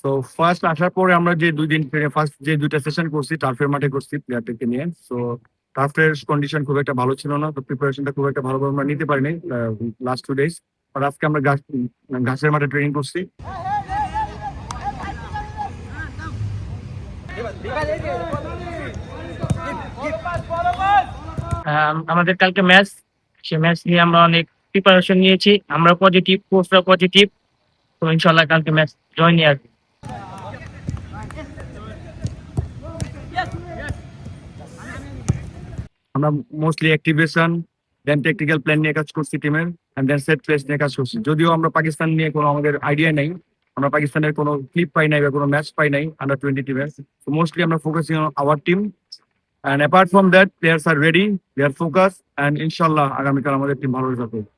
So first আসার পরে আমরা যে ২ দিন ফার্স্ট যে ২ টা সেশন করছি টার্ফের মাঠে করছি প্লেয়ারদেরকে নিয়ে। সো টার্ফের কন্ডিশন খুব একটা ভালো ছিল না। তো প্রিপারেশনটা খুব একটা ভালোভাবে আমরা নিতে পারি নাই লাস্ট 2 ডেজ। আর আজকে আমরা ঘাসের মাঠে ট্রেনিং করছি। আমাদের কালকে ম্যাচ, সে ম্যাচ নিয়ে আমরা অনেক প্রিপারেশন নিয়েছি। আমরা পজিটিভ, কোচরা পজিটিভ। তো ইনশাল্লাহ কালকে ম্যাচ জয় নিয়ে আসবো। আমরা মোস্টলি অ্যাক্টিভেশন দেন টেকনিক্যাল প্ল্যান নিয়ে কাজ করছি টিমের এন্ড দেন সেট প্লেস নিয়ে কাজ করছি। যদিও আমরা পাকিস্তান নিয়ে কোনো আমাদের আইডিয়া নেই, আমরা পাকিস্তানের কোনো ক্লিপ পাই নাই বা কোনো ম্যাচ পাই নাই আন্ডার 20 টিমের। সো মোস্টলি আমরা focusing on our team and apart from that players are ready, they are focus and ইনশাল্লাহ আগামীকাল আমাদের টিম ভালো রেজাল্ট করবে।